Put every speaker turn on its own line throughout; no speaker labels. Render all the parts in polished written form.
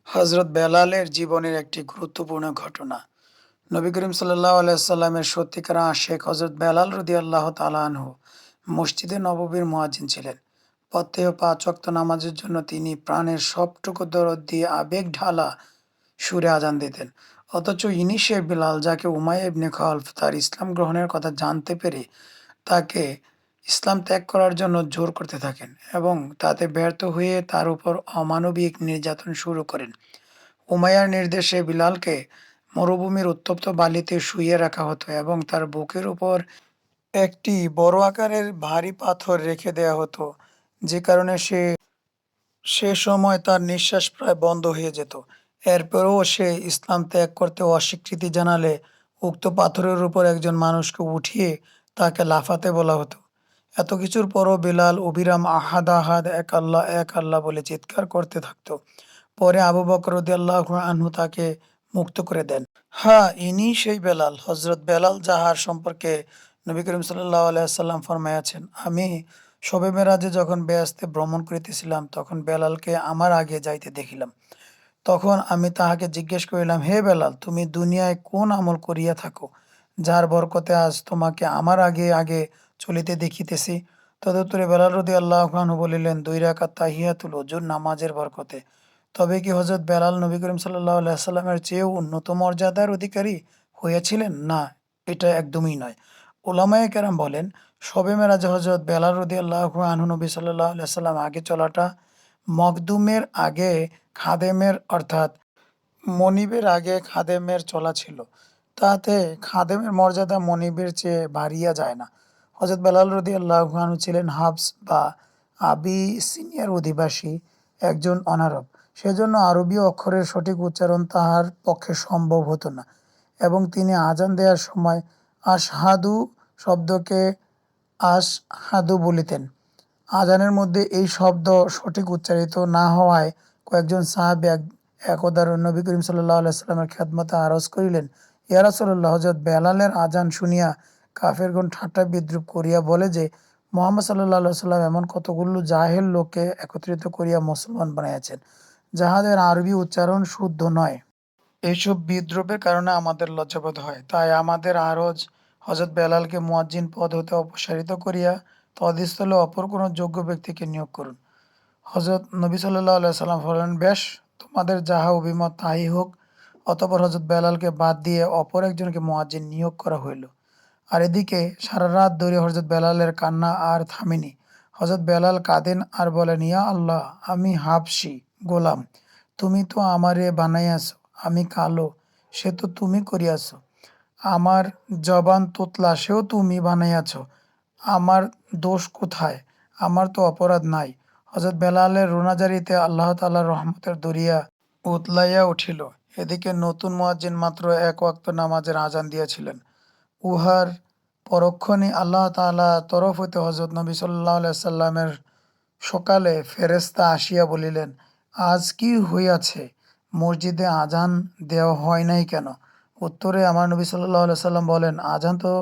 হযরত বেলালের জীবনের একটি গুরুত্বপূর্ণ ঘটনা। নবী করিম সাল্লাল্লাহু আলাইহি সাল্লামের সত্যিকার আশিক হযরত বেলাল রাদিয়াল্লাহু তাআলা আনহু মসজিদে নববীর মুয়াজ্জিন ছিলেন। প্রত্যহ ৫ ওয়াক্ত নামাজের জন্য তিনি প্রাণের সবটুকু দরদ দিয়ে আবেগ ঢালা সুরে আজান দিতেন। অথচ ইনি সে বেলাল যাকে উমাইয়া ইবনে খালফ তার ইসলাম গ্রহণের কথা জানতে পেরে তাকে ইসলাম ত্যাগ করার জন্য জোর করতে থাকেন এবং তাতে ব্যর্থ হয়ে তার উপর অমানবিক নির্যাতন শুরু করেন। উমাইয়ার নির্দেশে বিলালকে মরুভূমির উত্তপ্ত বালিতে শুইয়ে রাখা হতো এবং তার বুকের উপর একটি বড় আকারের ভারী পাথর রেখে দেয়া হতো, যে কারণে সে সময় তার নিঃশ্বাস প্রায় বন্ধ হয়ে যেত। এরপরেও সে ইসলাম ত্যাগ করতে অস্বীকৃতি জানালে উক্ত পাথরের উপর একজন মানুষকে উঠিয়ে তাকে লাফাতে বলা হতো। এত কিছুর পরও বিলাল অবিরাম আহাদ আহাদ এক আল্লাহ বলে চিৎকার করতে থাকতো। পরে আবু বকর রাদিয়াল্লাহু আনহু তাকে মুক্ত করে দেন। হ্যাঁ, ইনি সেই বেলাল, হযরত বেলাল যাহার সম্পর্কে নবী করিম সাল্লাল্লাহু আলাইহি ওয়াসাল্লাম ফরমাইয়াছেন, আমি শবে মেরাজে যখন বেহেশতে ভ্রমণ করিতেছিলাম তখন বেলালকে আমার আগে যাইতে দেখিলাম। তখন আমি তাহাকে জিজ্ঞেস করিলাম, হে বেলাল, তুমি দুনিয়ায় কোন আমল করিয়া থাকো, যার বরকতে আজ তোমাকে আমার আগে আগে চলিতে দেখিতেছি? তদুত্তরে বেলাল রাদিয়াল্লাহু আনহু বলিলেন, ২ রাকাত তাহিয়াতুল ওযুর নামাজের বরকতে। তবে কি হযরত বেলাল নবী করিম সাল্লাল্লাহু আলাইহি সাল্লামের চেয়েও উন্নত মর্যাদার অধিকারী হইয়াছিলেন? না, এটা একদমই নয়। উলামায়ে কেরাম বলেন, শবে মেরাজে হযরত বেলাল রাদিয়াল্লাহু আনহু নবী সাল্লাল্লাহু আলাইহি সাল্লাম আগে চলাটা মকদুমের আগে খাদেমের অর্থাৎ মনিবের আগে খাদেমের চলা ছিল। তাতে খাদেমের মর্যাদা মনিবের চেয়ে বাড়িয়া যায় না। হযরত বেলাল রাদিয়াল্লাহু আনহু ছিলেন হাবস বা আবিসিনিয়ার অধিবাসী, একজন অনারব। সেজন্য আরবীয় অক্ষরের সঠিক উচ্চারণ তাহার পক্ষে সম্ভব হতো না এবং তিনি আজান দেওয়ার সময় আশহাদু শব্দকে আশহাদু বলিতেন। আজানের মধ্যে এই শব্দ সঠিক উচ্চারিত না হওয়ায় কয়েকজন সাহাবী একদা নবী করিম সাল্লাল্লাহু আলাইহি সাল্লামের খেদমতে আরজ করিলেন, ইয়া রাসূলুল্লাহ, হযরত বেলালের আজান শুনিয়া কাফেরগণ ঠাট্টা বিদ্রূপ করিয়া বলে যে, মুহাম্মদ সাল্লাল্লাহু আলাইহি সাল্লাম এমন কতগুলো জাহেল লোককে একত্রিত করিয়া মুসলমান বানাইয়াছেন, যাহাদের আরবি উচ্চারণ শুদ্ধ নয়। এইসব বিদ্রূপের কারণে আমাদের লজ্জাবোধ হয়। তাই আমাদের আরজ হযরত বেলালকে মুয়াজ্জিন পদ হতে অপসারিত করিয়া তদস্থলে অপর কোন যোগ্য ব্যক্তিকে নিয়োগ করুন। হযরত নবী সাল্লাল্লাহু আলাইহি সাল্লাম বললেন, বেশ, তোমাদের যাহা অভিমত তাহাই হোক। অতঃপর হযরত বেলালকে বাদ দিয়ে অপর একজনকে মুয়াজ্জিন নিয়োগ করা হইল। আর এদিকে সারা রাত ধরে হযরত বেলালের কান্না আর থামেনি। হযরত বেলাল কাঁদেন আর বলেন, ইয়া আল্লাহ, আমি হাবশী গোলাম, তুমি তো আমারে বানাইয়াছ, আমি কালো, সে তো তুমি করিয়াছ, আমার জবান তোতলা, সেও তুমি বানাইয়াছ, আমার দোষ কোথায়? আমার তো অপরাধ নাই। হযরত বেলালের রোনাজারিতে আল্লাহ তাআলার রহমতের দরিয়া উতলাইয়া উঠিল। এদিকে নতুন মুয়াজ্জিন মাত্র ১ ওয়াক্ত নামাজের আজান দিয়াছিলেন। উহার পরক্ষণেই আল্লাহ তাআলা তরফ হইতে হযরত নবী সাল্লাল্লাহু আলাইহি সাল্লামের সকালে ফেরেশতা আসিয়া বলিলেন, আজ কি হইয়াছে? মসজিদে আজান দেওয়া হয় নাই কেন? উত্তরে আমার নবী সাল্লাল্লাহু আলাইহি সাল্লাম বলেন, আজান তো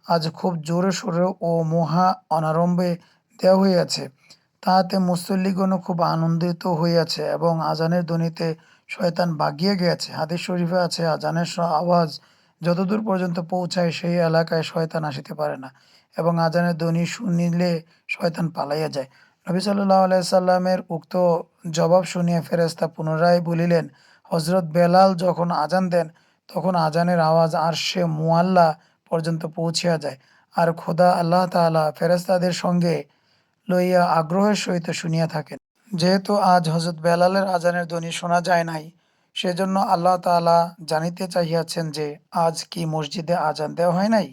আজ খুব জোরে সোরে ও মহা অনারম্ভে দেওয়া হইয়াছে। তাহাতে মুসল্লিগণও খুব আনন্দিত হইয়াছে এবং আজানের ধ্বনিতে শয়তান ভাগিয়া গিয়াছে। হাদিস শরীফে আছে, আজানের আওয়াজ যতদূর পর্যন্ত পৌঁছায় সেই এলাকায় শয়তান আসিতে পারে না এবং আজানের ধ্বনি শুনিলে শয়তান পালাইয়া যায়। নবী সাল্লাল্লাহু আলাইহি সাল্লামের উক্ত জবাব শুনিয়া ফেরেশতা পুনরায় বলিলেন, হযরত বেলাল যখন আজান দেন তখন আজানের আওয়াজ আরশে মুআল্লা পর্যন্ত পৌঁছিয়া যায়, আর খোদা আল্লাহ তাআলা ফেরেশতাদের সঙ্গে লইয়া আগ্রহের সহিত শুনিয়া থাকেন। যেহেতু আজ হযরত বেলালের আজানের ধ্বনি শোনা যায় নাই, সেজন্য আল্লাহ তাআলা জানিতে চাহিয়াছেন যে আজ কি মসজিদে আজান দেওয়া হয় নাই?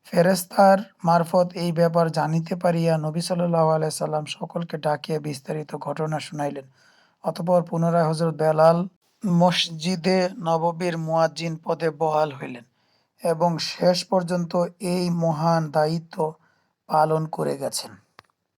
ফেরেশতার মারফত এই ব্যাপার জানিতে পারিয়া নবী সাল্লাল্লাহু আলাইহি সাল্লাম সকলকে ডাকিয়া বিস্তারিত ঘটনা শুনাইলেন। অতঃপর পুনরায় হযরত বেলাল মসজিদে নববীর মুয়াজ্জিন পদে বহাল হইলেন এবং শেষ পর্যন্ত এই মহান দায়িত্ব পালন করে গেছেন।